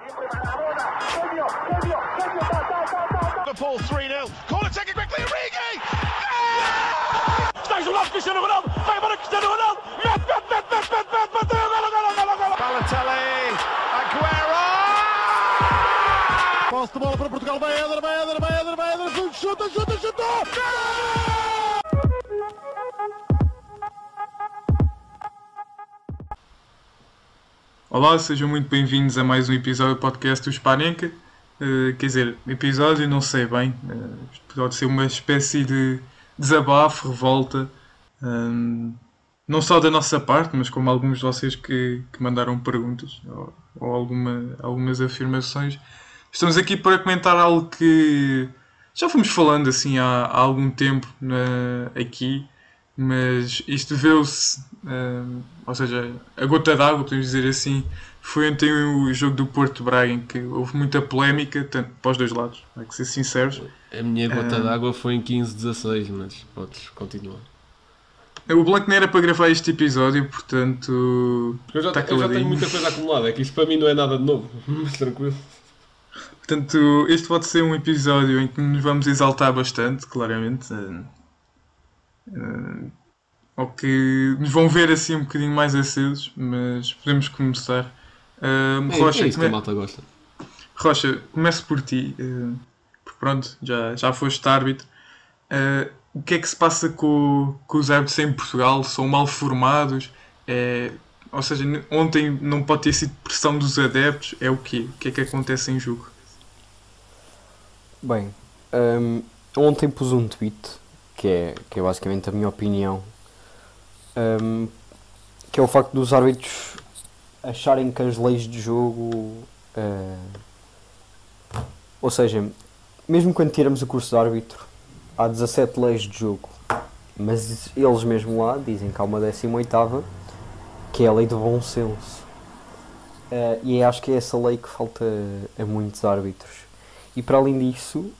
Liverpool 3-0. Corner taken quickly, Origi! Está isolado Cristiano Ronaldo. Vai embora Cristiano Ronaldo. Mete. Golo. Balotelli. Aguero. Posse de bola para Portugal. Vai Éder. Chuta. Olá, sejam muito bem-vindos a mais um episódio do podcast do Spanenka. Quer dizer, episódio não sei bem, pode ser uma espécie de desabafo, revolta, não só da nossa parte, mas como alguns de vocês que mandaram perguntas ou algumas afirmações. Estamos aqui para comentar algo que já fomos falando assim há algum tempo aqui, mas isto viu-se, ou seja, a gota d'água, podemos dizer assim, foi ontem o jogo do Porto Braga, em que houve muita polémica, tanto para os dois lados, há que ser sinceros. A minha gota d'água foi em 15-16, mas podes continuar. O Blanco não era para gravar este episódio, portanto... Eu já tenho muita coisa acumulada, é que isto para mim não é nada de novo, mas tranquilo. Portanto, este pode ser um episódio em que nos vamos exaltar bastante, claramente. Ou que nos vão ver assim um bocadinho mais acesos, mas podemos começar. Rocha, é isso que a malta gosta. Rocha, começo por ti, porque pronto, já foste árbitro. O que é que se passa com os árbitros em Portugal? São mal formados? Ou seja, ontem não pode ter sido pressão dos adeptos? É o quê? O que é que acontece em jogo? Bem, ontem pus um tweet, que é basicamente a minha opinião, que é o facto dos árbitros acharem que as leis de jogo, ou seja, mesmo quando tiramos o curso de árbitro, há 17 leis de jogo, mas eles mesmo lá dizem que há uma 18ª, que é a lei do bom senso, e acho que é essa lei que falta a muitos árbitros. E para além disso,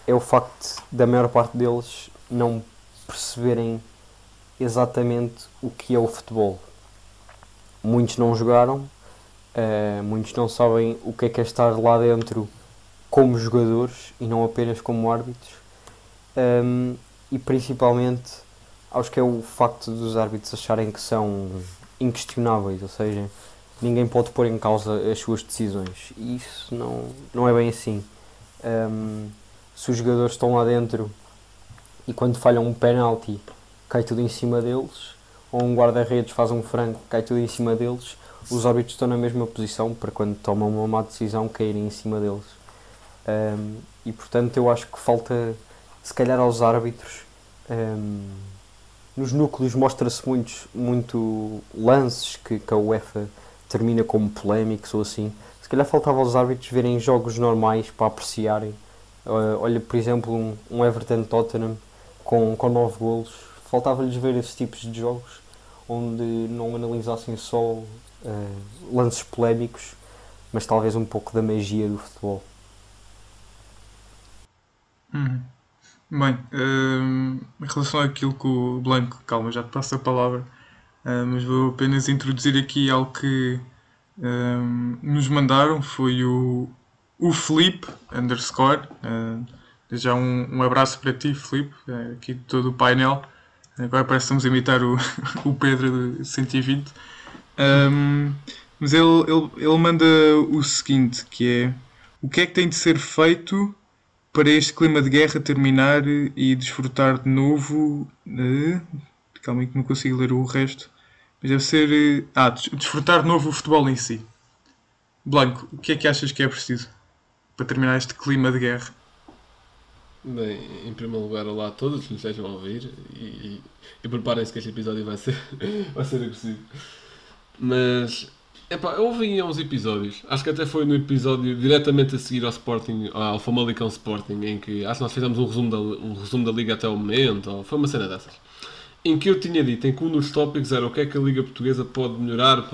é o facto da maior parte deles não perceberem exatamente o que é o futebol. Muitos não jogaram, muitos não sabem o que é estar lá dentro como jogadores e não apenas como árbitros. E principalmente, acho que é o facto dos árbitros acharem que são inquestionáveis, ou seja, ninguém pode pôr em causa as suas decisões. E isso não é bem assim. Se os jogadores estão lá dentro e quando falham um penalti cai tudo em cima deles, ou um guarda-redes faz um franco, cai tudo em cima deles, os árbitros estão na mesma posição para quando tomam uma má decisão caírem em cima deles. E portanto eu acho que falta, se calhar aos árbitros, nos núcleos mostra-se muito lances que a UEFA termina como polémicos ou assim. Se calhar faltava aos árbitros verem jogos normais para apreciarem. Olha, por exemplo, um Everton-Tottenham com 9 golos. Faltava-lhes ver esses tipos de jogos onde não analisassem só lances polémicos, mas talvez um pouco da magia do futebol. Bem, em relação àquilo que o Blanco, calma, já te passo a palavra, mas vou apenas introduzir aqui algo que nos mandaram, foi o Felipe _, já um abraço para ti, Felipe, aqui de todo o painel. Agora parece que estamos a imitar o Pedro de 120. Mas ele manda o seguinte, que é: o que é que tem de ser feito para este clima de guerra terminar e desfrutar de novo... calma aí que não consigo ler o resto. Mas deve ser... desfrutar de novo o futebol em si. Blanco, o que é que achas que é preciso para terminar este clima de guerra? Bem, em primeiro lugar, olá a todos que nos estejam a ouvir e preparem-se que este episódio vai ser agressivo. Mas, eu ouvi uns episódios, acho que até foi no episódio diretamente a seguir ao Sporting, ao Famalicão Sporting, em que acho que nós fizemos um resumo da Liga até o momento, ou foi uma cena dessas, em que eu tinha dito, em que um dos tópicos era o que é que a Liga Portuguesa pode melhorar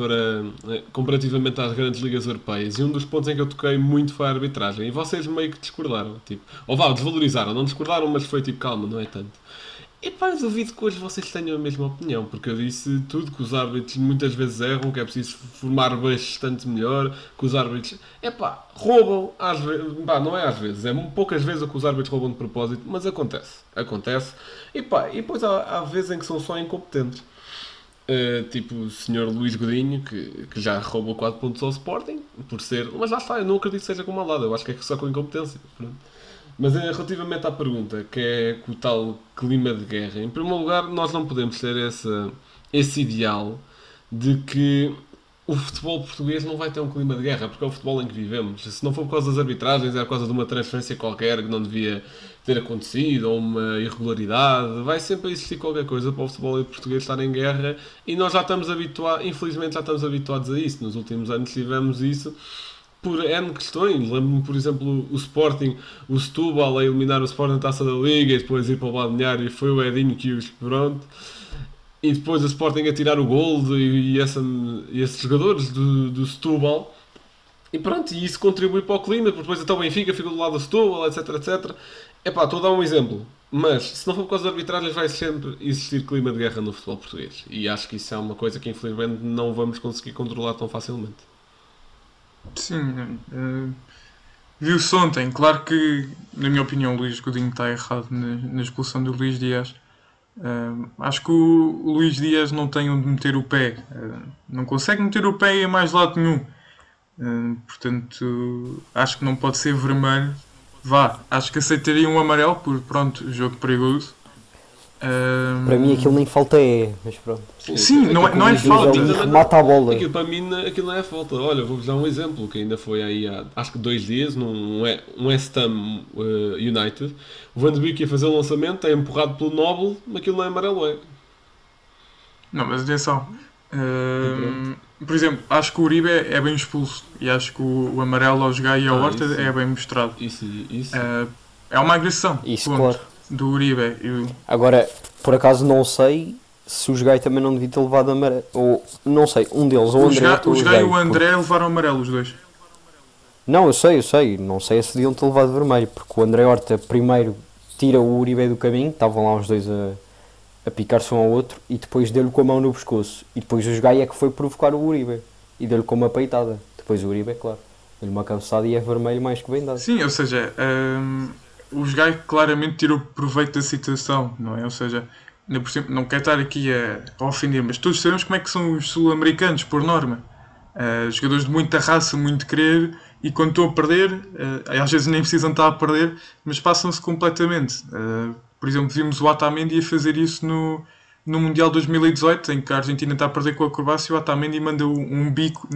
comparativamente às grandes ligas europeias, e um dos pontos em que eu toquei muito foi a arbitragem, e vocês meio que discordaram, desvalorizaram, não discordaram, mas foi tipo, calma, não é tanto. E pá, eu duvido que hoje vocês tenham a mesma opinião, porque eu disse tudo, que os árbitros muitas vezes erram, que é preciso formar bastante melhor, que os árbitros, roubam, às vezes, não é às vezes, é poucas vezes o que os árbitros roubam de propósito, mas acontece. E depois há vezes em que são só incompetentes. Tipo o Sr. Luís Godinho, que já roubou 4 pontos ao Sporting, por ser, mas lá está, eu não acredito que seja com maldade, eu acho que é só com incompetência. Pronto. Mas relativamente à pergunta, que é o tal clima de guerra, em primeiro lugar, nós não podemos ter esse ideal de que o futebol português não vai ter um clima de guerra, porque é o futebol em que vivemos. Se não for por causa das arbitragens, é por causa de uma transferência qualquer que não devia ter acontecido, ou uma irregularidade, vai sempre existir qualquer coisa para o futebol português estar em guerra, e nós já estamos habituados, infelizmente já estamos habituados a isso. Nos últimos anos tivemos isso por N questões. Lembro-me, por exemplo, o Sporting, o Setúbal a eliminar o Sporting na Taça da Liga e depois ir para o balneário, e foi o Edinho que os pronto. E depois o Sporting a tirar o gol e esses jogadores do Setúbal. E pronto, e isso contribui para o clima, porque depois até o Benfica fica do lado do Setúbal, etc, etc. Estou a dar um exemplo. Mas, se não for por causa da arbitragem, vai sempre existir clima de guerra no futebol português. E acho que isso é uma coisa que, infelizmente, não vamos conseguir controlar tão facilmente. Sim, viu-se ontem. Claro que, na minha opinião, o Luís Godinho está errado na expulsão do Luís Dias. Acho que o Luís Dias não tem onde meter o pé. Não consegue meter o pé em mais lado nenhum. Portanto, acho que não pode ser vermelho. Acho que aceitaria um amarelo por, pronto, jogo perigoso. Para mim aquilo nem falta mas pronto. Sim, não é falta. Mata a bola. Aquilo para mim aquilo não é falta. Olha, vou-vos dar um exemplo que ainda foi aí há, acho que 2 dias, num West Ham United. O Van de Beek ia fazer o lançamento, é empurrado pelo Noble, mas aquilo não é amarelo, Não, mas atenção. Por exemplo, acho que o Uribe é bem expulso. E acho que o amarelo ao jogar e ao Horta é bem mostrado. Isso. É uma agressão. Isso, claro. Do Uribe. Agora, por acaso não sei se os Gai também não devia ter levado amarelo. Ou, não sei, um deles, ou o André. Os Gai e o André levaram amarelo, os dois. Não, eu sei. Não sei se deviam ter levado vermelho, porque o André Horta primeiro tira o Uribe do caminho, estavam lá os dois a picar-se um ao outro, e depois deu-lhe com a mão no pescoço. E depois os Gai é que foi provocar o Uribe. E deu-lhe com uma peitada. Depois o Uribe, claro, deu-lhe uma cabeçada e é vermelho mais que bem dado. Sim, ou seja, os Gai claramente tirou proveito da situação, não é? Ou seja, não quero estar aqui a ofender, mas todos sabemos como é que são os sul-americanos, por norma. Jogadores de muita raça, muito querer, e quando estão a perder, às vezes nem precisam estar a perder, mas passam-se completamente. Por exemplo, vimos o Otamendi a fazer isso no Mundial 2018, em que a Argentina está a perder com a Croácia, e o Otamendi manda um bico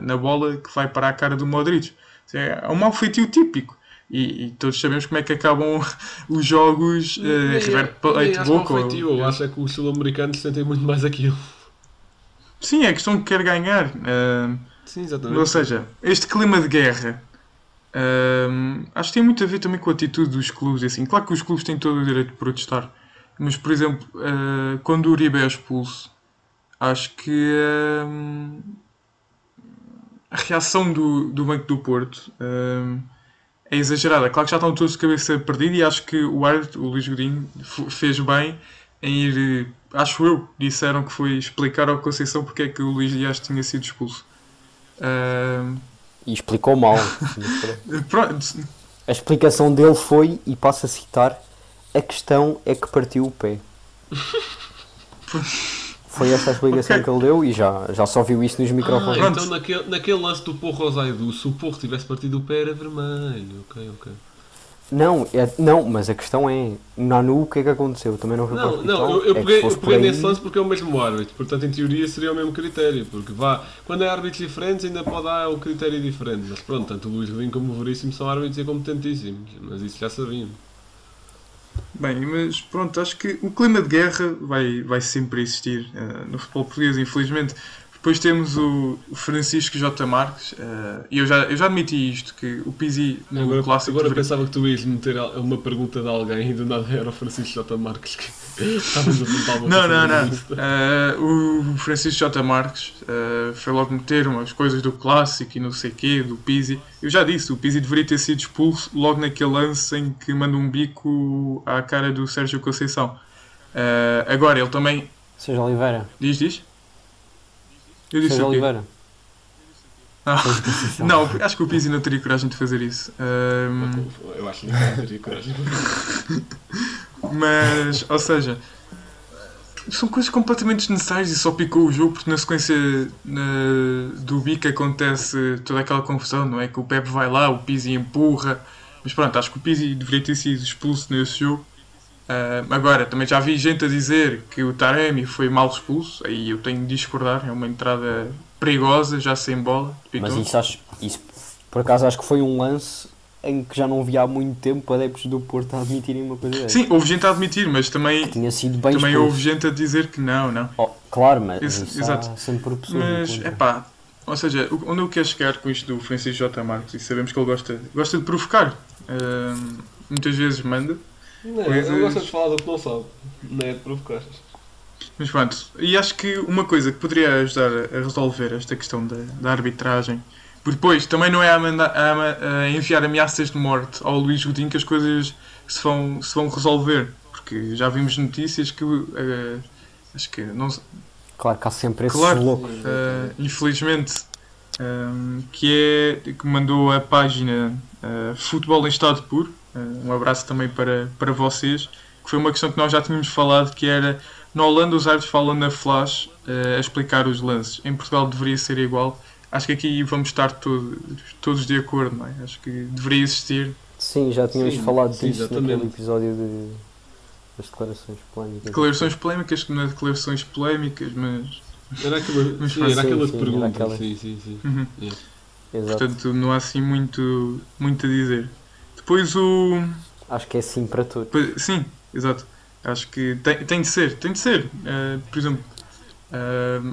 na bola que vai para a cara do Modric. É um mau feitio típico. E todos sabemos como é que acabam os jogos. River Plate, Boca. Eu acho é que os sul-americanos sentem muito mais aquilo. Sim, é questão que quer ganhar. Sim, exatamente. Ou seja, este clima de guerra acho que tem muito a ver também com a atitude dos clubes. Assim. Claro que os clubes têm todo o direito de protestar, mas, por exemplo, quando o Uribe é expulso, acho que a reação do Banco do Porto é exagerada. Claro que já estão todos de cabeça perdida, e acho que o árbitro, o Luís Godinho, fez bem em ir, acho eu, disseram que foi explicar ao Conceição porque é que o Luís Dias tinha sido expulso. E explicou mal. Pronto. A explicação dele foi, e passo a citar, a questão é que partiu o pé. Foi esta a explicação que ele deu, e já só viu isso nos microfones. Então naquele lance do Porro ao Zaidu, se o Porro tivesse partido o pé era vermelho. Ok. Não, mas a questão é, Nanu, o que é que aconteceu? Também não foi para o hospital? Eu peguei nesse lance porque é o mesmo árbitro, portanto em teoria seria o mesmo critério, porque quando é árbitros diferentes ainda pode dar o critério diferente, mas pronto, tanto o Luís Godinho como o Veríssimo são árbitros e competentíssimos, mas isso já sabíamos. Bem, mas pronto, acho que o clima de guerra vai sempre existir no futebol português, infelizmente. Depois temos o Francisco J. Marques, e eu já admiti isto, que o Pizzi no clássico... Agora pensava que tu ias meter uma pergunta de alguém e do nada era o Francisco J. Marques que estavas a perguntar uma Não. O Francisco J. Marques foi logo meter umas coisas do clássico e não sei o quê, do Pizzi. Eu já disse, o Pizzi deveria ter sido expulso logo naquele lance em que manda um bico à cara do Sérgio Conceição. Agora, ele também... Sérgio Oliveira. Diz? Eu disse Sérgio o quê? Oliveira. Não, acho que o Pizzi não teria coragem de fazer isso. Eu acho que não teria coragem. Mas, ou seja, são coisas completamente desnecessárias e só picou o jogo porque na sequência do bico acontece toda aquela confusão, não é? Que o Pepe vai lá, o Pizzi empurra. Mas pronto, acho que o Pizzi deveria ter sido expulso nesse jogo. Agora, também já vi gente a dizer que o Taremi foi mal expulso, aí eu tenho de discordar, é uma entrada perigosa, já sem bola. Mas isso por acaso acho que foi um lance em que já não via há muito tempo adeptos do Porto a admitirem uma coisa dessa. Sim, houve gente a admitir, mas também, tinha sido bem também expulso. houve gente a dizer que não. Claro, mas Exato. há sempre pessoas. Mas, ou seja, onde eu quero chegar com isto do Francisco J. Marques, e sabemos que ele gosta de provocar, muitas vezes manda. Não, ele gosta de falar do que não sabe, não é de provocar. Mas pronto, e acho que uma coisa que poderia ajudar a resolver esta questão da arbitragem, porque depois também não é a enviar ameaças de morte ao Luís Godinho que as coisas se vão resolver, porque já vimos notícias que acho que não. Claro que há sempre esses Claro, loucos. infelizmente, que mandou a página Futebol em Estado Puro. Um abraço também para vocês, que foi uma questão que nós já tínhamos falado, que era, na Holanda os árbitros falam na flash a explicar os lances, em Portugal deveria ser igual. Acho que aqui vamos estar todos de acordo, não é? Acho que deveria existir. Sim, já tínhamos falado disso exatamente. naquele episódio das declarações polémicas. Declarações polémicas, que não é declarações polémicas, mas... Era aquela pergunta. Sim. Uhum. Yeah. Exato. Portanto, não há assim muito a dizer. Depois Acho que é sim para todos. Sim, exato. Acho que tem de ser. Por exemplo,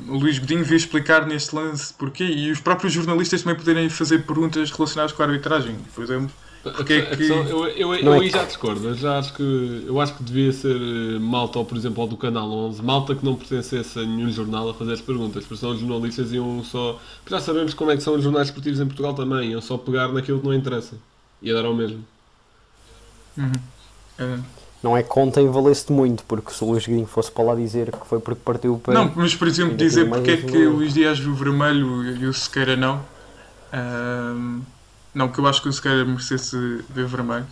o Luís Godinho veio explicar neste lance porquê, e os próprios jornalistas também poderem fazer perguntas relacionadas com a arbitragem. Por exemplo, porque é que... Eu aí já discordo. Eu acho que devia ser malta, ou por exemplo, ao do Canal 11, malta que não pertencesse a nenhum jornal a fazer as perguntas, porque senão os jornalistas iam só... Já sabemos como é que são os jornais esportivos em Portugal também, iam só pegar naquilo que não interessa. Ia dar ao mesmo. Não é que ontem valesse muito, porque se o Luís Godinho fosse para lá dizer que foi porque partiu o pé... Não, mas por exemplo, dizer porque é que o Luís Dias viu vermelho e o Sequeira não. Não, que eu acho que o Sequeira merecesse ver vermelho,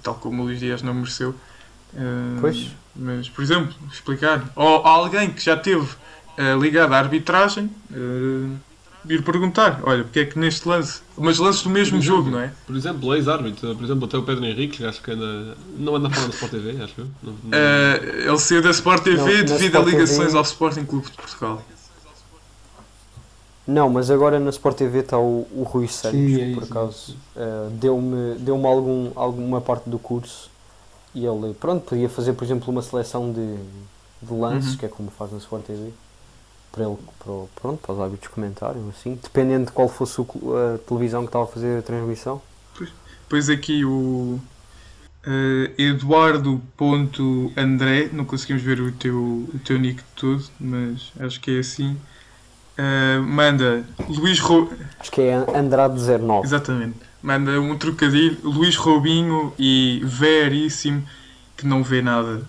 tal como o Luís Dias não mereceu. Pois. Mas, por exemplo, explicar. Ou alguém que já esteve ligado à arbitragem... vir perguntar, olha, porque é que neste lance, mas lances do mesmo jogo, não é? Por exemplo, ex-árbitro, por exemplo, até o Pedro Henrique, acho que não anda a falar da Sport TV, acho eu. Ele saiu da Sport TV Não, devido a Sport ligações TV... ao Sporting Clube de Portugal. Não, mas agora na Sport TV está o Rui Santos, Sim, por acaso. Deu-me alguma parte do curso e ele, pronto, podia fazer, por exemplo, uma seleção de lances, que é como faz na Sport TV. Para os árbitros comentarem, assim, dependendo de qual fosse a televisão que estava a fazer a transmissão. Depois aqui o Eduardo.André, não conseguimos ver o teu nick de tudo, mas acho que é assim. Manda Acho que é Andrade 09. Exatamente. Manda um trocadilho, Luís Robinho e Veríssimo, que não vê nada.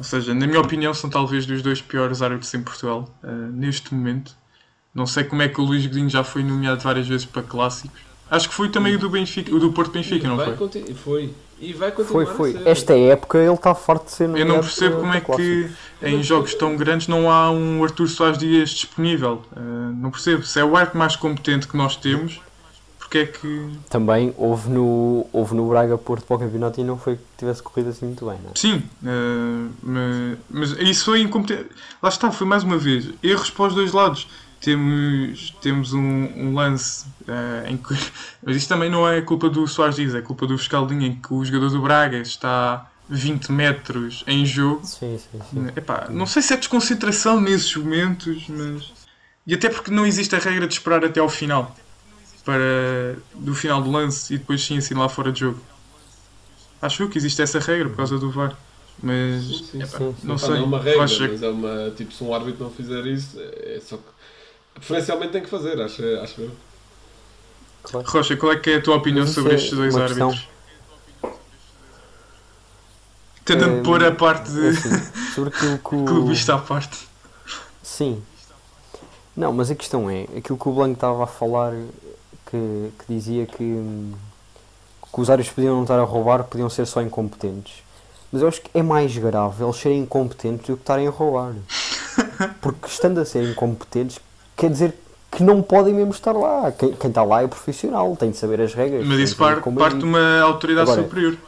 Ou seja, na minha opinião, são talvez dos dois piores árbitros em Portugal neste momento. Não sei como é que o Luís Godinho já foi nomeado várias vezes para clássicos. Acho que foi também o do Benfica, o do Porto Benfica, não foi? Foi. E vai continuar Foi. a ser. Esta época ele está farto de ser nomeado. Eu não percebo como é que em jogos tão grandes não há um Artur Soares Dias disponível. Não percebo. Se é o árbitro mais competente que nós temos, porque é que... Também houve no Braga Porto para o campeonato e não foi que tivesse corrido assim muito bem, não é? Sim, mas isso foi incompetente. Lá está, foi mais uma vez. Erros para os dois lados. Temos um lance em que... Mas isto também não é culpa do Soares Dias, é culpa do Fiscaldinho, em que o jogador do Braga está 20 metros em jogo. Sim. Epá, não sei se é desconcentração nesses momentos, mas E até porque não existe a regra de esperar até ao final. Do final do lance e depois sim assinalar fora de jogo. Acho eu que existe essa regra por causa do VAR. Mas não sei. Não é uma regra, Acho que- mas é uma. Tipo, se um árbitro não fizer isso, é só que. Preferencialmente tem que fazer, acho eu. Rocha, qual é que é a tua opinião Mas isso sobre é estes dois uma questão. árbitros? Tentando pôr a parte de Assim, sobre aquilo que o... clubista à parte. Sim. Não, mas a questão é, aquilo que o Blanco estava a falar, que dizia que os árbitros podiam não estar a roubar, podiam ser só incompetentes. Mas eu acho que é mais grave eles serem incompetentes do que estarem a roubar. Porque estando a ser incompetentes, quer dizer que não podem mesmo estar lá. Quem está lá é profissional, tem de saber as regras. Mas tem isso de saber parte como de agir. uma autoridade Agora, superior.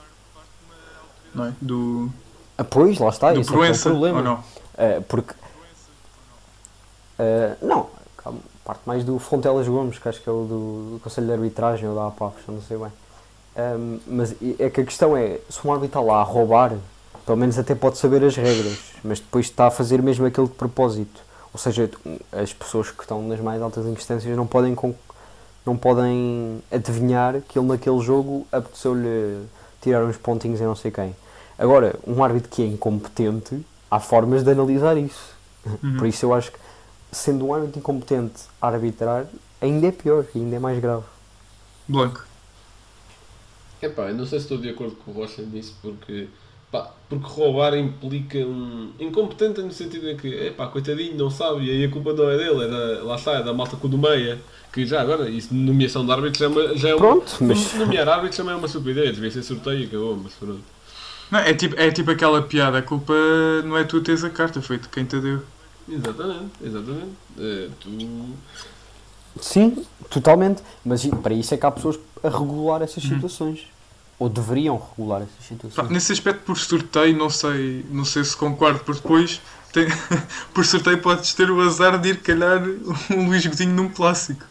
Não é? Do Pois, lá está, esse é que é o Proença, problema. ou não? Porque não, calma, parte mais do Fontelas Gomes, que acho que é o do Conselho de Arbitragem ou da APAF, já não sei bem. Mas é que a questão é, se um árbitro está lá a roubar, pelo menos até pode saber as regras, mas depois está a fazer mesmo aquilo de propósito. Ou seja, as pessoas que estão nas mais altas instâncias não podem adivinhar que ele naquele jogo apeteceu-lhe tirar uns pontinhos e não sei quem. Agora, um árbitro que é incompetente, há formas de analisar isso. Por isso eu acho que, sendo um árbitro incompetente a arbitrar, ainda é pior, ainda é mais grave. Blanco. Epá, eu não sei se estou de acordo com o Rocha nisso, porque roubar implica um incompetente no sentido em que, epá, coitadinho, não sabe, e aí a culpa não é dele, lá está, é da malta com o do meia, que já agora, isso nomeação de árbitros já é uma... Pronto, mas... Nomear árbitros também é uma estupidez, devia ser sorteio e acabou, mas pronto. Não, é tipo aquela piada, a culpa não é tu teres a carta, foi de quem te deu. Exatamente. Tu... Sim, totalmente. Mas para isso é que há pessoas a regular essas situações. Ou deveriam regular essas situações. Nesse aspecto, por sorteio, não sei se concordo, porque depois, por sorteio, podes ter o azar de ir calhar um Luís Godinho num clássico.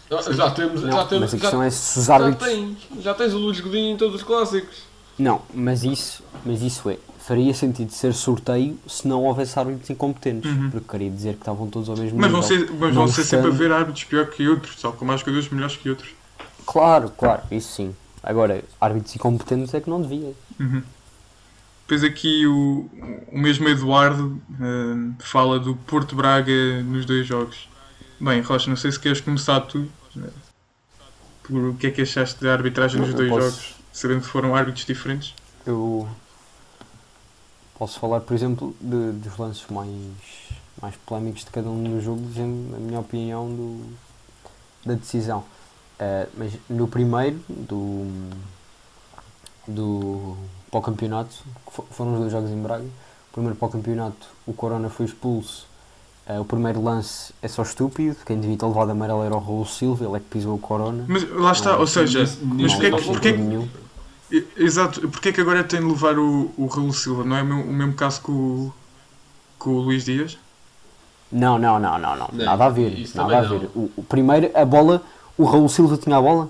Já temos, mas a questão é se os árbitros... já tens o Luís Godinho em todos os clássicos. Não, mas isso faria sentido ser sorteio se não houvesse árbitros incompetentes. Porque queria dizer que estavam todos ao mesmo Mas nível. vão ser sempre a ver árbitros pior que outros, só com mais jogadores melhores que outros. Claro, isso sim. Agora, árbitros incompetentes é que não devia. Depois aqui o mesmo Eduardo fala do Porto Braga nos dois jogos. Bem, Rocha, não sei se queres começar tu. Por o que é que achaste da arbitragem nos dois jogos, sabendo que foram árbitros diferentes? Eu posso falar, por exemplo, dos lances mais polémicos de cada um no jogo, dizendo a minha opinião da decisão. Mas no primeiro, para o campeonato, foram os dois jogos em Braga. O primeiro para o campeonato, o Corona foi expulso. O primeiro lance é só estúpido, quem devia ter levado amarelo era o Raul Silva, ele é que pisou o Corona. Mas lá está, ou seja, mas exato, porque é que agora tem de levar o Raul Silva? Não é o mesmo caso com o Luís Dias? Não, nada a ver. Nada a ver. Não. O primeiro, a bola, o Raul Silva tinha a bola?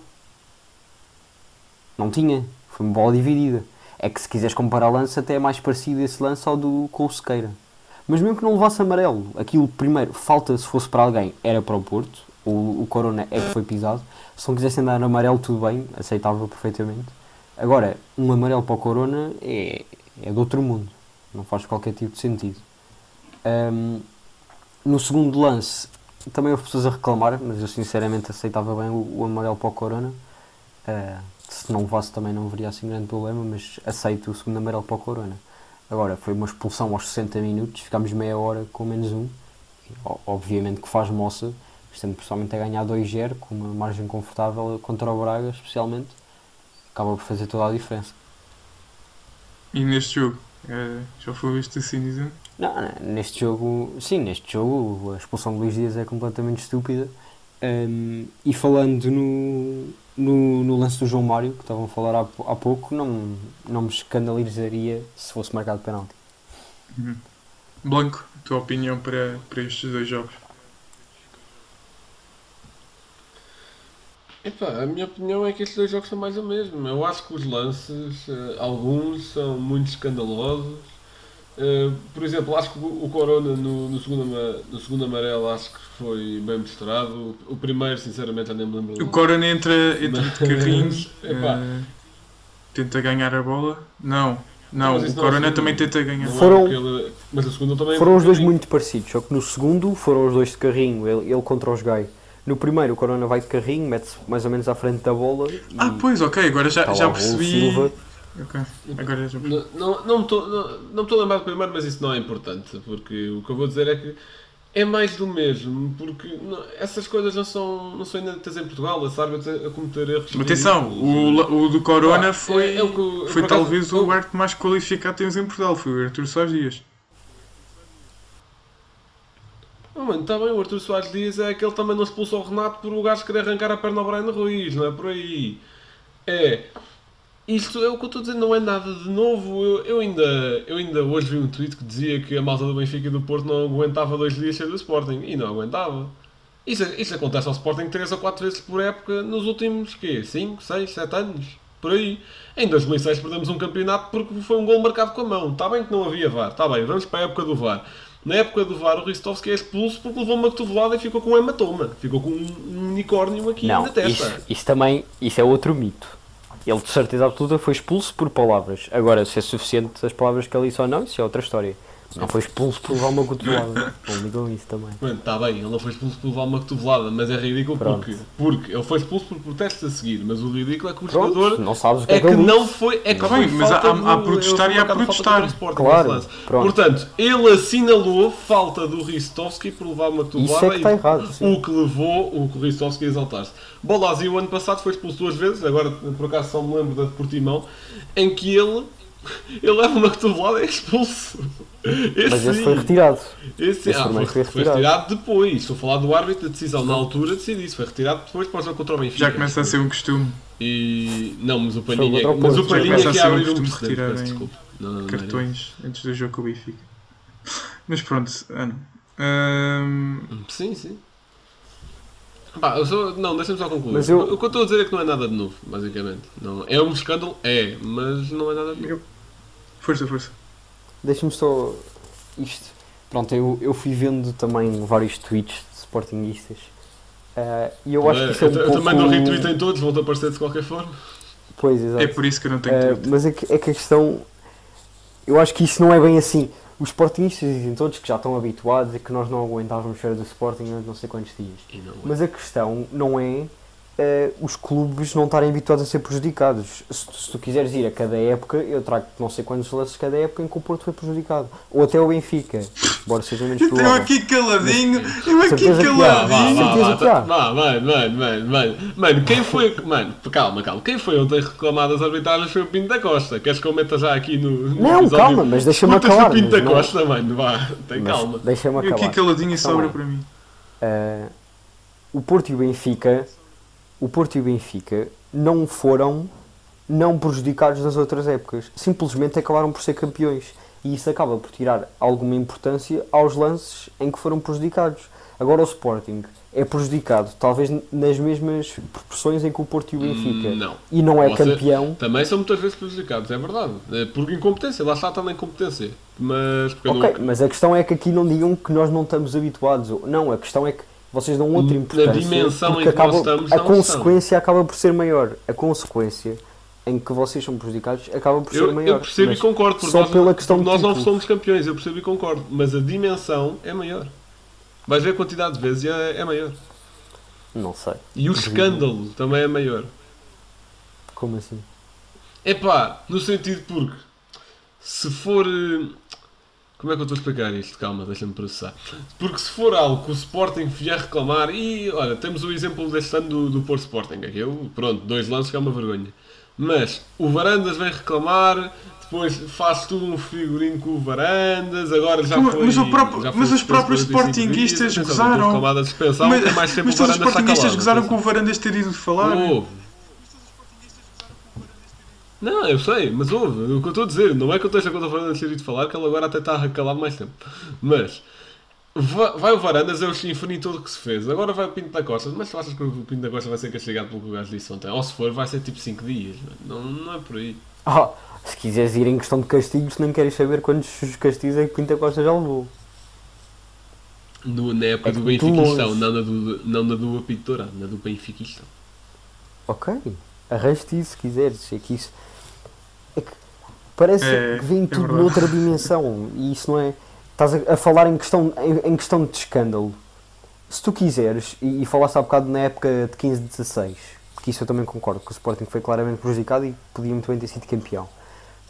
Não tinha, foi uma bola dividida. É que se quiseres comparar lance, até é mais parecido esse lance ao com o Sequeira. Mas mesmo que não levasse amarelo, aquilo primeiro, falta se fosse para alguém, era para o Porto, o Corona é que foi pisado. Se não quisessem dar amarelo, tudo bem, aceitável perfeitamente. Agora, um amarelo para o Corona é de outro mundo, não faz qualquer tipo de sentido. No segundo lance, também houve pessoas a reclamar, mas eu sinceramente aceitava bem o amarelo para o Corona. Se não levasse também não haveria assim grande problema, mas aceito o segundo amarelo para o Corona. Agora, foi uma expulsão aos 60 minutos, ficámos meia hora com menos um. Obviamente que faz moça, estando principalmente a ganhar 2-0, com uma margem confortável contra o Braga, especialmente. Acaba por fazer toda a diferença. E neste jogo? Já foi visto assim dizendo? Não, neste jogo a expulsão de Luís Dias é completamente estúpida. E falando no lance do João Mário, que estavam a falar há pouco, não me escandalizaria se fosse marcado penalti. Blanco, tua opinião para estes dois jogos? A minha opinião é que estes dois jogos são mais o mesmo. Eu acho que os lances, alguns são muito escandalosos, Por exemplo, acho que o Corona no segundo amarelo acho que foi bem mostrado. O primeiro, sinceramente, já nem me lembro. O Corona entra de carrinho, Epá. tenta ganhar a bola. Não, Mas isso o não é Corona assim, também tenta ganhar. não é Foram- porque mas o segundo também Foram os dois carrinho. muito parecidos, só que no segundo foram os dois de carrinho, ele contra os Gai. No primeiro o Corona vai de carrinho, mete-se mais ou menos à frente da bola e Pois, ok, agora já está lá o Raul percebi. Silva. Ok, agora já percebi. Não me estou a lembrar do primeiro, mas isso não é importante, porque o que eu vou dizer é que é mais do mesmo, porque essas coisas não são inéditas em Portugal, a árbitros a cometer erros. Atenção, ridículos. o do Corona Pá, foi, é o que eu- foi por acaso, talvez o árbitro mais qualificado que temos em Portugal, foi o Artur Soares Dias. Oh, mano, está bem, o Artur Soares Dias é aquele que também não expulsou o Renato por o gajo querer arrancar a perna ao Brian Ruiz, não é por aí. Isto é o que eu estou a dizer, não é nada de novo. Eu ainda hoje vi um tweet que dizia que a malta do Benfica e do Porto não aguentava 2 dias sem do Sporting. E não aguentava. Isto acontece ao Sporting 3 ou 4 vezes por época nos últimos, 5, 6, 7 anos. Por aí. Em 2006 perdemos um campeonato porque foi um gol marcado com a mão. Está bem que não havia VAR. Está bem, vamos para a época do VAR. Na época do VAR o Ristovski é expulso porque levou uma cotovelada e ficou com um hematoma. Ficou com um unicórnio aqui Não, na testa. isso é outro mito. Ele de certeza absoluta foi expulso por palavras. Agora, se é suficiente as palavras que ele disse ou não, isso é outra história. Não foi expulso por levar uma cotovelada. Não ligam isso também. Mano, está bem, ele não foi expulso por levar uma cotovelada, mas é ridículo Pronto. porque ele foi expulso por protestos a seguir, mas o ridículo é que o Pronto, jogador não sabes o que é é que ele não disse. foi, é que Tá foi bem, mas falta há a protestar ele e há a foi marcado protestar. falta do Sporting Claro, nesse lance. pronto. Portanto, ele assinalou falta do Ristovski por levar uma cotovelada Isso é que está errado, sim. o que levou o Ristovski a exaltar-se. Bolassi o ano passado foi expulso 2 vezes, agora por acaso só me lembro da de Portimão, em que ele leva uma cotovelada e é expulso. Mas esse foi retirado. Esse também foi foi retirado depois. Estou a falar do árbitro, a decisão na altura decidi isso. Foi retirado depois para o jogo contra o Benfica. Já começa a ser um costume E não, mas o Palhinha, contra o mas o Porto, já Palhinha começa a que ser um abre um costume precedente. retirarem Peço desculpa. Não, cartões antes do jogo com o Benfica. Mas pronto, Ana. Sim. Não, deixa-me só concluir. Mas eu- O que eu estou a dizer é que não é nada de novo, basicamente. Não, é um escândalo? É, mas não é nada de novo. Força. Deixa-me só. Isto. Pronto, eu fui vendo também vários tweets de sportinguistas. E eu acho que isso é um eu pouco... também não retweetem todos, vão-te aparecer de qualquer forma. Pois, exato. É por isso que eu não tenho Twitter. Mas é que a questão. Eu acho que isso não é bem assim. Os sportingistas dizem todos que já estão habituados e que nós não aguentávamos ver do Sporting durante não sei quantos dias. E não é. Mas a questão não é os clubes não estarem habituados a ser prejudicados. Se tu quiseres ir a cada época, eu trago não sei quantos lances cada época em que o Porto foi prejudicado. Ou até o Benfica, embora seja menos Eu provável. aqui caladinho, Certeza que há. Certeza que há. Mano, quem foi. Mano, calma. Quem foi ontem reclamado das arbitragens foi o Pinto da Costa. Queres que eu meta já aqui no. Não, episódio? calma, mas deixa-me Disputas acabar, do Pinto mas da não- Costa, mano, vá, tem Mas calma. deixa-me Eu acabar. aqui caladinho e Então sobra é. para mim. O Porto e o Benfica não foram não prejudicados nas outras épocas. Simplesmente acabaram por ser campeões. E isso acaba por tirar alguma importância aos lances em que foram prejudicados. Agora o Sporting é prejudicado, talvez nas mesmas proporções em que o Porto e o Benfica. Não. E não é Você- campeão. Também são muitas vezes prejudicados, é verdade. Por incompetência, lá está também incompetência. Mas. Ok, mas a questão é que aqui não digam que nós não estamos habituados. Não, a questão é que vocês dão outra importância. dimensão porque em que nós estamos, a não consequência acaba por ser maior. A consequência em que vocês são prejudicados acaba por ser maior. Eu percebo e Mas concordo, porque só nós, pela questão porque de nós não título. somos campeões, eu percebo e concordo, mas a dimensão é maior. Vais ver a quantidade de vezes e é maior. Não sei. E o escândalo também é maior. Como assim? Epá, no sentido porque se for. Como é que eu estou a explicar isto? Calma, deixa-me processar. Porque se for algo que o Sporting vier reclamar, e olha, temos o exemplo deste ano do Porto Sporting, aquele, pronto, 2 lances que é uma vergonha. Mas o Varandas vem reclamar, depois faz tudo um figurino com o Varandas, agora já foi. Mas já foi os suspenso próprios 45 sportinguistas dias, atenção, gozaram. depois reclamada de suspensão, tem mais tempo Mas o todos os Varandas está sportinguistas calado, gozaram atenção. com o Varandas ter ido falar. Houve. Não, eu sei, mas houve. O que eu estou a dizer, não é que eu esteja contra o Varandas ter ido falar, que ele agora até está calado mais tempo. Mas vai o Varandas, é o chinfrim todo que se fez. Agora vai o Pinto da Costa. Mas tu achas que o Pinto da Costa vai ser castigado pelo que o gajo disse ontem? Ou se for, vai ser tipo 5 dias. Não é por aí. Se quiseres ir em questão de castigos, não queres saber quantos castigos é que Pinta Costa já levou. Na época do Benfiquistão, não na do apito dourado, na do Benfiquistão. Ok, arreste isso se quiseres. É que isso. É que parece que vem tudo verdade. noutra dimensão. E isso não é. Estás a falar em questão de escândalo. Se tu quiseres, e falaste há bocado na época de 15-16, porque isso eu também concordo, que o Sporting foi claramente prejudicado e podia muito bem ter sido campeão.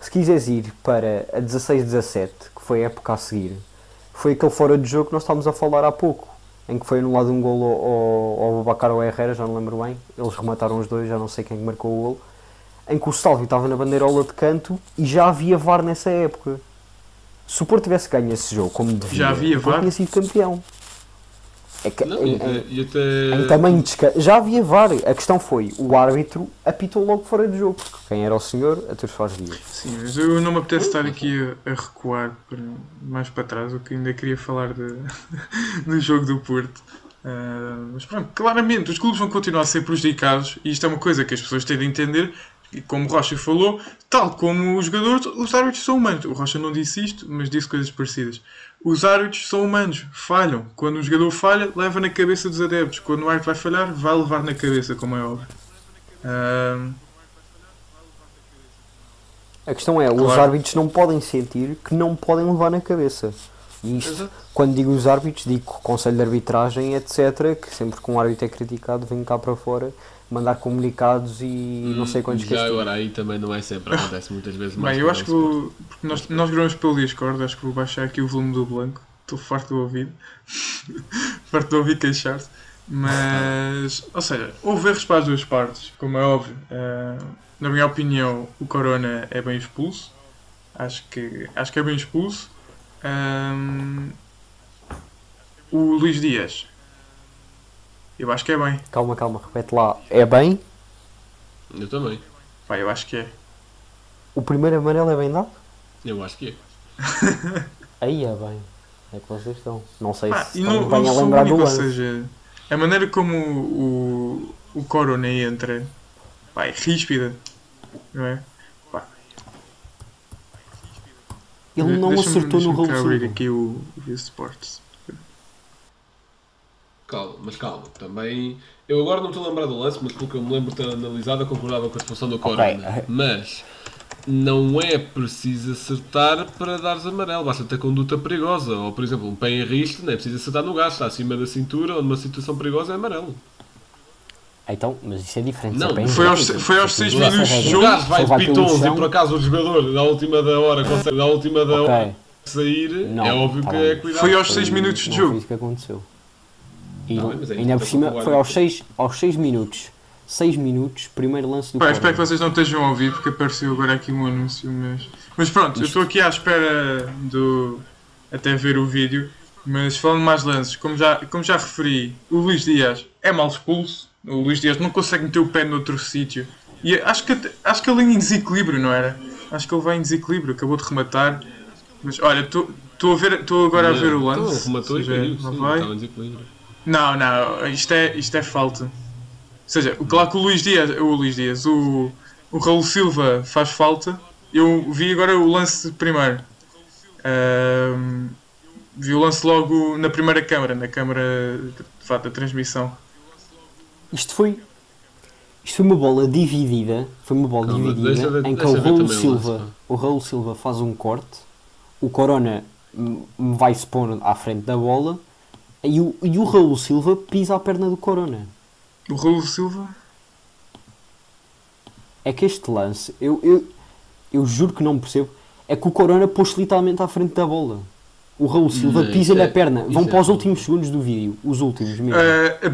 Se quiseres ir para a 16-17, que foi a época a seguir, foi aquele fora de jogo que nós estávamos a falar há pouco, em que foi anulado um golo ao Babacar ou Herrera, já não lembro bem, eles remataram os dois, já não sei quem marcou o golo, em que o Sálvio estava na bandeirola de canto e já havia VAR nessa época. Se o Porto tivesse ganho esse jogo como devia, Já havia o Porto VAR? tinha sido campeão. É que, Não, e até... em tamanho de escândalo, já havia VAR. A questão foi, o árbitro apitou logo fora de jogo, porque quem era o senhor, a teus faz dias. Sim, mas eu não me apetece estar aqui a recuar mais para trás, o que ainda queria falar do jogo do Porto. Mas pronto, claramente os clubes vão continuar a ser prejudicados e isto é uma coisa que as pessoas têm de entender. E como o Rocha falou, tal como os jogadores, os árbitros são humanos. O Rocha não disse isto, mas disse coisas parecidas. Os árbitros são humanos, falham. Quando um jogador falha, leva na cabeça dos adeptos. Quando o árbitro vai falhar, vai levar na cabeça, como é óbvio. A questão é, os Claro. árbitros não podem sentir que não podem levar na cabeça. E isto, Exato. quando digo os árbitros, digo o Conselho de Arbitragem, etc., que sempre que um árbitro é criticado, vem cá para fora mandar comunicados e não sei quantos Já castigos. agora aí também não é sempre, acontece muitas vezes mais. Bem, eu acho que vou. Porque nós gravamos pelo Discord, acho que vou baixar aqui o volume do Blanco. Estou farto de ouvir. Farto de ouvir queixar-se. Mas. Ou seja, houve erros para as duas partes, como é óbvio. Na minha opinião, o Corona é bem expulso. Acho que é bem expulso. O Luís Dias. Eu acho que é bem. Calma, repete lá. É bem? Eu também. Pá, eu acho que é. O primeiro amarelo é bem dado? Eu acho que é. Aí é bem. É que vocês estão. Não sei Ah, se e estão não bem a sou o lembrar do único, ou lance. seja, a maneira como o Corona entra, pá, é ríspida, não é? Pá, Ele não acertou no Deixa-me cá abrir Raul. aqui o Sports. Calma, também. Eu agora não estou a lembrar do lance, mas pelo que eu me lembro de ter analisado, eu concordava com a expulsão do Corona. Mas não é preciso acertar para dares amarelo, basta ter conduta perigosa. Ou, por exemplo, um pé em risco, não é preciso acertar no gás, está acima da cintura ou numa situação perigosa é amarelo. Então, mas isso é diferente. Não, é bem Foi aos rápido. 6 Essa minutos de regra. O jogo. gás vai Só de vai pelo pitons e chão. por acaso o jogador da última da hora consegue da última da Ok. hora sair, Não, é óbvio tá que bem. é cuidado. Foi aos 6 minutos de Não jogo. foi isso que aconteceu. E Tá bem, mas é ainda por isso, cima então, foi aos 6 minutos. 6 minutos, primeiro lance do Pá, espero que Corona. vocês não estejam a ouvir porque apareceu agora aqui um anúncio, mas pronto, eu estou aqui à espera até ver o vídeo, mas falando mais lances, como já referi, o Luís Dias é mal expulso, o Luís Dias não consegue meter o pé noutro sítio, e acho que ele em desequilíbrio, não era? Acho que ele vai em desequilíbrio, acabou de rematar, mas olha, estou agora a ver o lance. Então, rematou e ou seja, caiu, não sim, vai. estava em desequilíbrio. Não, isto é falta. Ou seja, claro que o Luís Dias, o Raul Silva faz falta. Eu vi agora o lance primeiro. Vi o lance logo na primeira câmara, na câmara de fato da transmissão. Isto foi uma bola dividida. Foi uma bola Calma, dividida deixa ver- em que deixa ver também o Raul Silva faz um corte. O Corona vai se pôr à frente da bola. E o Raul Silva pisa a perna do Corona. O Raul Silva? É que este lance, eu juro que não percebo, é que o Corona pôs-se literalmente à frente da bola. O Raul Silva Não, pisa-lhe isso a perna. isso Vão para os falta. últimos segundos do vídeo. Os últimos mesmo.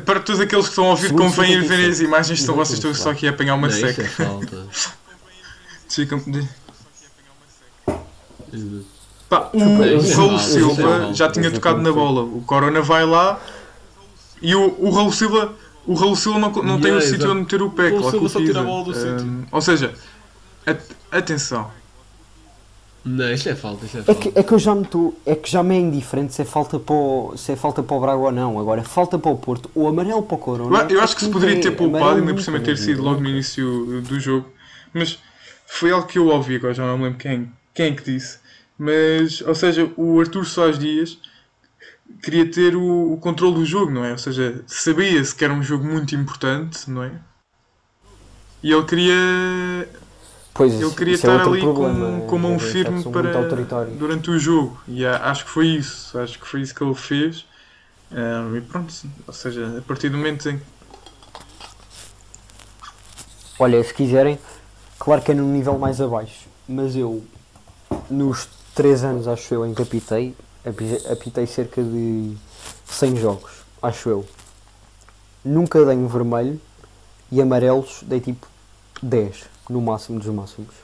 Para todos aqueles que estão a ouvir, Segundo convém ir 57. ver as imagens, senão vocês estão Exatamente, só aqui a apanhar uma Não, isso é seca. falta. Pá, Isso o é Raul mal, Silva isso é mal. já tinha tocado na bola. O Corona vai lá e o Raul Silva não tem o sítio exato. onde meter o pé. O Raul Claro que Silva o só tira pisa. a bola do sítio. Ou seja, atenção. Não, isto é falta, É que já me é indiferente se é falta para o Braga ou não. Agora, falta para o Porto ou amarelo para o Corona. Eu acho que se poderia ter poupado, amarelo ainda por cima nunca, ter sido logo no nunca. início do jogo. Mas foi algo que eu ouvi, agora já não me lembro quem é que disse, mas, ou seja, o Artur Soares Dias queria ter o controle do jogo, não é? Ou seja, sabia-se que era um jogo muito importante, não é? E ele queria Pois, ele queria isso é estar outro ali problema, com mão os adversários firme são muito para autoritários. durante o jogo. E acho que foi isso. Acho que foi isso que ele fez. E pronto, ou seja, a partir do momento em Olha, se quiserem, claro que é num nível mais abaixo, mas eu, nos 3 anos, acho eu, em que apitei cerca de 100 jogos, acho eu. Nunca dei um vermelho e amarelos dei tipo 10, no máximo dos máximos.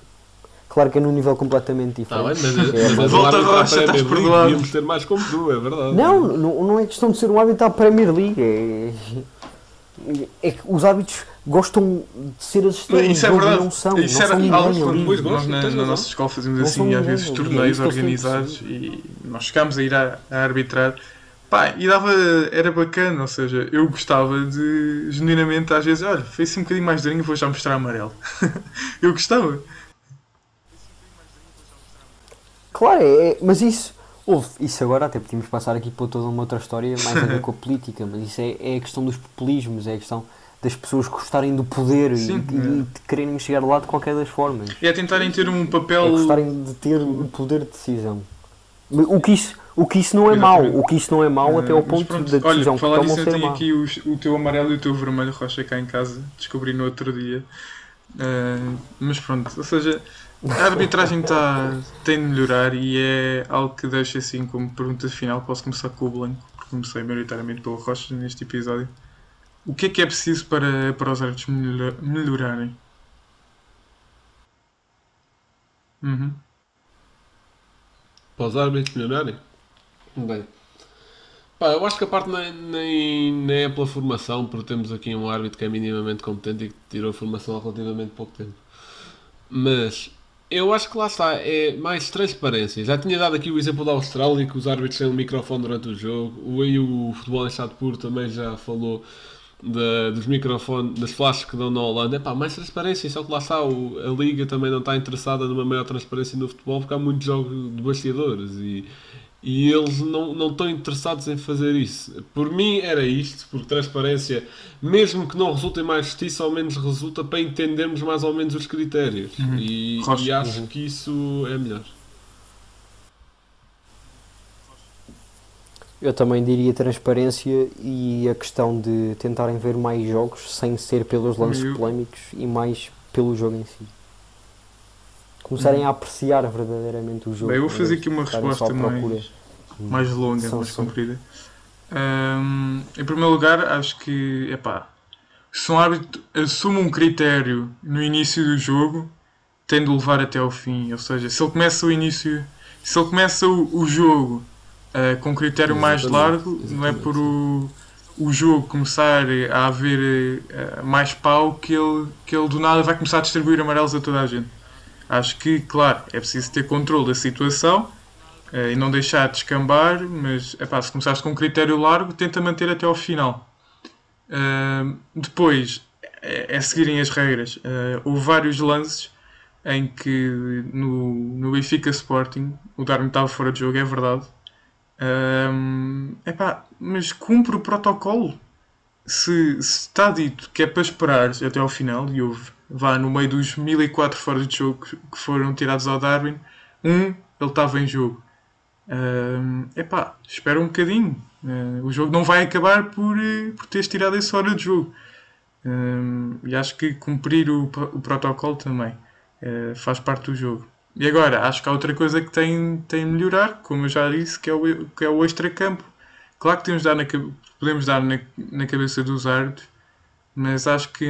Claro que é num nível completamente Está bem, diferente. mas Volta o árbitro Rocha, à estás Premier League perdoado. devíamos ter mais como tu, é verdade. Não é questão de ser um árbitro à Premier League. É que os árbitros gostam de ser as estrelas Isso é do jogo e verdade. não são. Isso Não era são ninguém algo ali. quando Pois nós gosto, na tens razão. nossa escola fazíamos Não assim, são às ninguém vezes ali, é torneios isso que eu tenho organizados e nós chegámos a ir a arbitrar. Pá, e era bacana, ou seja, eu gostava de, genuinamente, às vezes, olha, fez assim um bocadinho mais durinho, vou já mostrar amarelo. Eu gostava. Claro, mas isso agora até podíamos passar aqui para toda uma outra história mais a ver com a política, mas isso é a questão dos populismos, é a questão das pessoas gostarem do poder Sim, e de quererem chegar lá de qualquer das formas. É tentarem ter um É papel. gostarem de ter o poder de decisão. O que isso não é mau, Exatamente. o que isso não é mau até ao Mas ponto pronto, da decisão olha, que falar tomam disso, eu ser tenho má. aqui o teu amarelo e o teu vermelho, Rocha, cá em casa. Descobri no outro dia. Mas pronto, ou seja, a arbitragem tem de melhorar e é algo que deixo assim como pergunta final. Posso começar com o Blanco, porque comecei maioritariamente pelo Rocha neste episódio. O que é preciso para os árbitros melhorarem? Uhum. Para os árbitros melhorarem? Bem. Pá, eu acho que a parte nem é pela formação, porque temos aqui um árbitro que é minimamente competente e que tirou a formação há relativamente pouco tempo. Mas eu acho que lá está, é mais transparência. Já tinha dado aqui o exemplo da Austrália, que os árbitros têm um microfone durante o jogo. O Futebol em Estado Puro também já falou dos microfones, das flashes que dão na Holanda. É pá, mais transparência, só que lá está, a Liga também não está interessada numa maior transparência no futebol, porque há muitos jogos de bastidores e eles não estão interessados em fazer isso. Por mim era isto, porque transparência, mesmo que não resulte em mais justiça, ao menos resulta para entendermos mais ou menos os critérios. E Rocha. acho que isso é melhor. Eu também diria transparência e a questão de tentarem ver mais jogos sem ser pelos lances polémicos e mais pelo jogo em si. Começarem a apreciar verdadeiramente o jogo. Bem, eu vou fazer aqui uma estarem só resposta à procura. mais longa, São, mais são. comprida. Em primeiro lugar, acho que, se um árbitro assume um critério no início do jogo, tem de o levar até ao fim. Ou seja, se ele começa o jogo com um critério mais largo, não é por o jogo começar a haver mais pau que ele do nada vai começar a distribuir amarelos a toda a gente. Acho que, claro, é preciso ter controle da situação e não deixar descambar, mas se começaste com um critério largo, tenta manter até ao final. Depois é seguirem as regras. Houve vários lances em que no Benfica Sporting o Darwin estava fora de jogo, é verdade. Mas cumpre o protocolo. Se está dito que é para esperar até ao final, e houve no meio dos 1004 fora de jogo que foram tirados ao Darwin, ele estava em jogo. Espera um bocadinho. O jogo não vai acabar por teres tirado esse fora de jogo. E acho que cumprir o protocolo também faz parte do jogo. E agora, acho que há outra coisa que tem de melhorar, como eu já disse, que é o extracampo. Claro que podemos dar na cabeça dos árbitros, mas acho que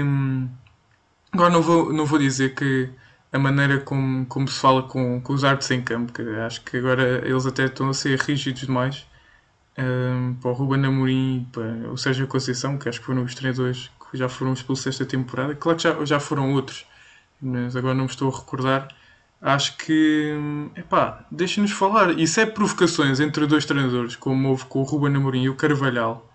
agora não vou dizer que a maneira como se fala com os árbitros em campo, que acho que agora eles até estão a ser rígidos demais, para o Ruben Amorim e para o Sérgio Conceição, que acho que foram os treinadores que já foram expulsos esta temporada. Claro que já foram outros, mas agora não me estou a recordar. Acho que, deixa-nos falar. E se é provocações entre dois treinadores, como houve com o Ruben Amorim e o Carvalhal,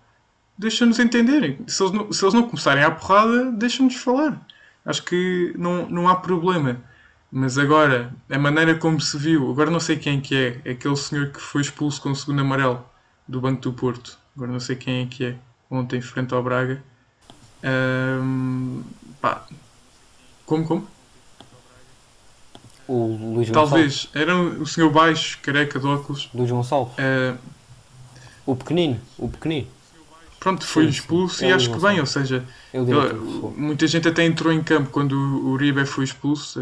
deixa-nos entenderem. Se eles não começarem à porrada, deixa-nos falar. Acho que não há problema. Mas agora, a maneira como se viu, agora não sei quem que é aquele senhor que foi expulso com o segundo amarelo do Banco do Porto. Agora não sei quem é que é, ontem frente ao Braga. Pá, como? O Luís Gonçalves. Talvez, era o senhor baixo, careca de óculos. Luís Gonçalves. O pequenino. Pronto, foi Sim, expulso é e o acho que Gonçalves. bem, ou seja, Eu diria que foi. muita gente até entrou em campo quando o Uribe foi expulso.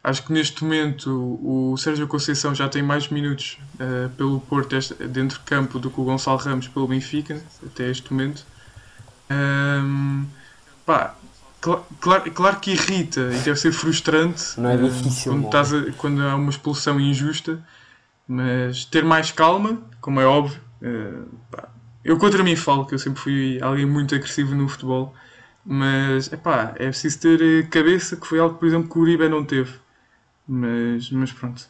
Acho que neste momento o Sérgio Conceição já tem mais minutos pelo Porto dentro de campo do que o Gonçalo Ramos pelo Benfica, até este momento. Pá, claro que irrita e deve ser frustrante Não é difícil, quando há uma expulsão injusta, mas ter mais calma, como é óbvio. Pá, eu contra mim falo que eu sempre fui alguém muito agressivo no futebol, mas é preciso ter cabeça, que foi algo, por exemplo, que o Uribe não teve. Mas pronto.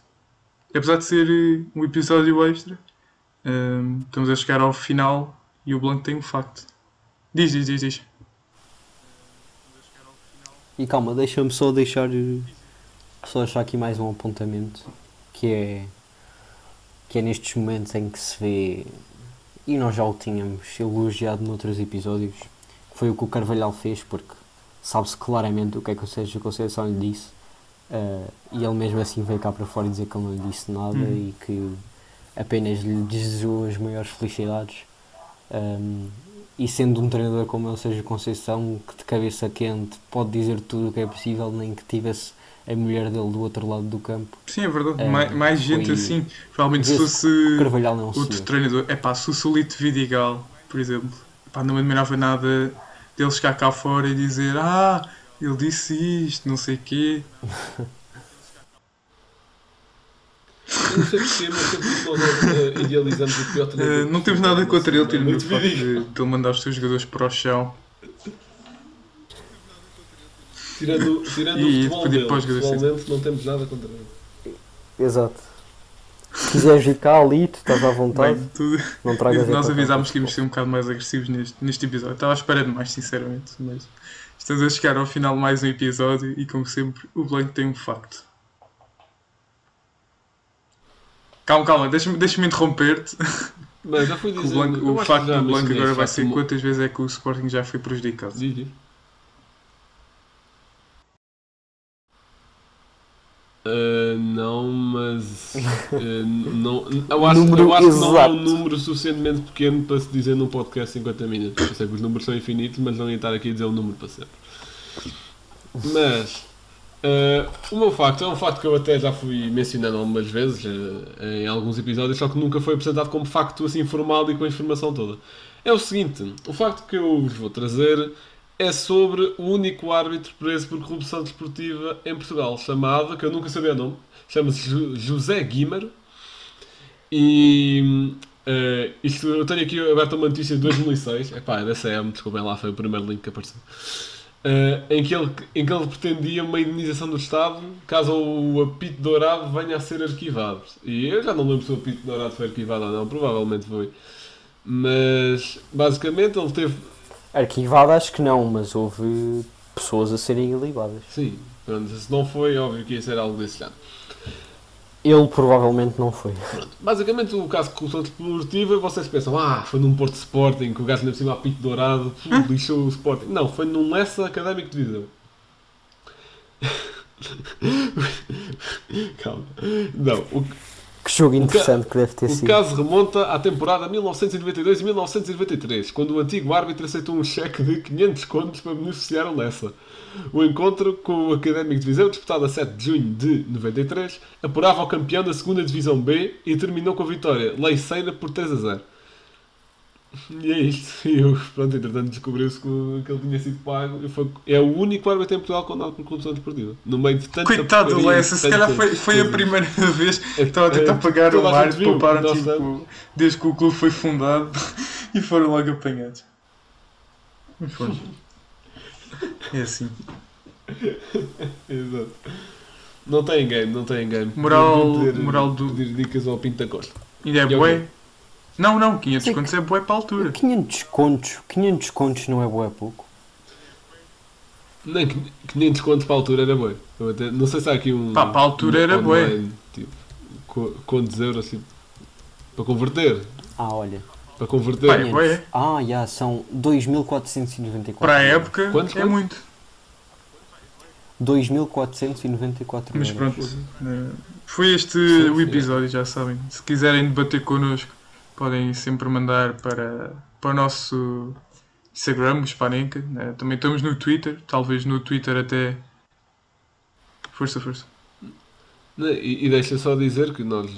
Apesar de ser um episódio extra, estamos a chegar ao final e o Blanco tem um facto. Diz. E calma, deixa-me só deixar aqui mais um apontamento, que é nestes momentos em que se vê, e nós já o tínhamos elogiado noutros episódios, que foi o que o Carvalhal fez, porque sabe-se claramente o que é que o Sérgio Conceição lhe disse, e ele mesmo assim veio cá para fora dizer que ele não lhe disse nada e que apenas lhe desejou as maiores felicidades. E sendo um treinador como ele, Sérgio Conceição, que de cabeça quente pode dizer tudo o que é possível, nem que tivesse a mulher dele do outro lado do campo. Sim, é verdade. Mais gente assim. Provavelmente se fosse Carvalhal não outro treinador. Se fosse o Lito Vidigal, por exemplo, não me admirava nada dele chegar cá fora e dizer ele disse isto, não sei o quê. Eu não sei porquê, mas sempre que nós idealizamos o pior treinador. Não temos nada contra ele, tirando o facto de ele mandar os seus jogadores para o chão. Tirando o futebol dele, pessoalmente não temos nada contra ele. Exato. Se quiseres vir cá ali, tu estás à vontade. Não tragas nós avisámos que íamos ser um bocado mais agressivos neste episódio. Estava à espera de mais, sinceramente. Mas estamos a chegar ao final de mais um episódio e, como sempre, o Blanco tem um facto. Calma, deixa-me interromper-te. Mas já fui dizer, o facto do Blanco agora vai ser quantas vezes é que o Sporting já foi prejudicado. Não, mas eu acho que não é um número suficientemente pequeno para se dizer num podcast 50 minutos. Eu sei que os números são infinitos, mas não ia estar aqui a dizer um número para sempre. Mas o meu facto é um facto que eu até já fui mencionando algumas vezes em alguns episódios, só que nunca foi apresentado como facto assim formal e com a informação toda. É o seguinte, o facto que eu vos vou trazer é sobre o único árbitro preso por corrupção desportiva em Portugal, chamado, que eu nunca sabia o nome, chama-se José Guimar. E eu tenho aqui aberto uma notícia de 2006, da CM, desculpem lá, foi o primeiro link que apareceu. Em que ele pretendia uma indenização do Estado caso o apito dourado venha a ser arquivado. E eu já não lembro se o apito dourado foi arquivado ou não, provavelmente foi. Mas, basicamente, ele teve... Arquivado acho que não, mas houve pessoas a serem ilibadas. Sim, se não foi, óbvio que ia ser algo desse género. Ele provavelmente não foi. Pronto. Basicamente, o caso de corrupção desportiva, vocês pensam, foi num Porto Sporting, que o gajo ainda por cima a apito dourado, lixou o Sporting. Não, foi num Lessa Académico de Viseu. Calma. Não, que jogo interessante que deve ter sido. O caso remonta à temporada 1992 e 1993, quando o antigo árbitro aceitou um cheque de 500 contos para beneficiar o Lessa. O encontro com o Académico de Viseu, disputado a 7 de junho de 93, apurava o campeão da 2ª Divisão B e terminou com a vitória leiceira por 3-0. E é isto. E pronto, entretanto descobriu-se que ele tinha sido pago. É o único árbitro em Portugal condenado por corrupção desportiva. No meio de tanta coitado do Lessa, se calhar foi a primeira vez que estava a tentar pagar o árbitro, pouparam desde que o clube foi fundado e foram logo apanhados. Mas foi. É assim. Exato. Não tem game. Moral do... Pedir dicas ao Pinto da Costa. Ainda é bué? Não, 500 contos é bué para a altura. 500 contos não é bué pouco. Nem 500 contos para a altura era bem. Não sei se há aqui um. Pá, para a altura era online, tipo, quantos euros assim, para converter. Olha. Para converter. Pá, é bué. Já, são 2.494. Para a época Quantos? é muito. 2.494 Mas euros. pronto, foi este Sim, o sim. episódio, já sabem. Se quiserem debater connosco, podem sempre mandar para o nosso Instagram, o Spanenka. Também estamos no Twitter, talvez no Twitter até... Força. E deixa só dizer que nós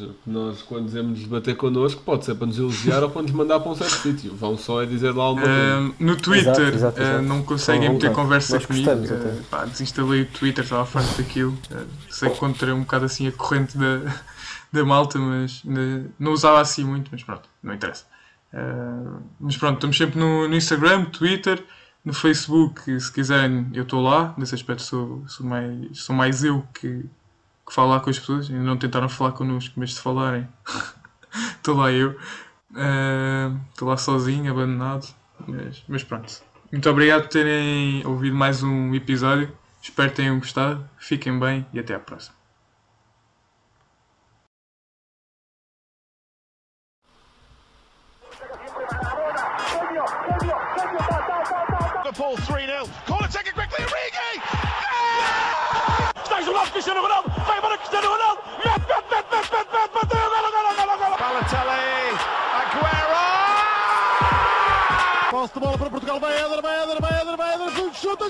quando dizemos debater connosco, pode ser para nos elogiar ou para nos mandar para um certo sítio. Vão só dizer lá alguma coisa. No Twitter Exato. não conseguem Só meter vontade. conversa Nós comigo. gostamos até. Pá, desinstalei o Twitter, estava farto daquilo. Sei que encontrei um bocado assim a corrente da malta, mas não usava assim muito, mas pronto, não interessa. Mas pronto, estamos sempre no Instagram, Twitter, no Facebook, se quiserem eu estou lá. Nesse aspecto sou mais eu que falar com as pessoas. Ainda não tentaram falar connosco, mas se falarem estou lá eu. Estou lá sozinho, abandonado, mas pronto. Muito obrigado por terem ouvido mais um episódio. Espero que tenham gostado. Fiquem bem e até à próxima. Liverpool 3-0. Corner taken quickly, Origi! Está isolado Cristiano Ronaldo, vai embora Cristiano Ronaldo, mete, bateu, golo! Balotelli, Aguero! Posse de bola para Portugal, vai Éder, chuta!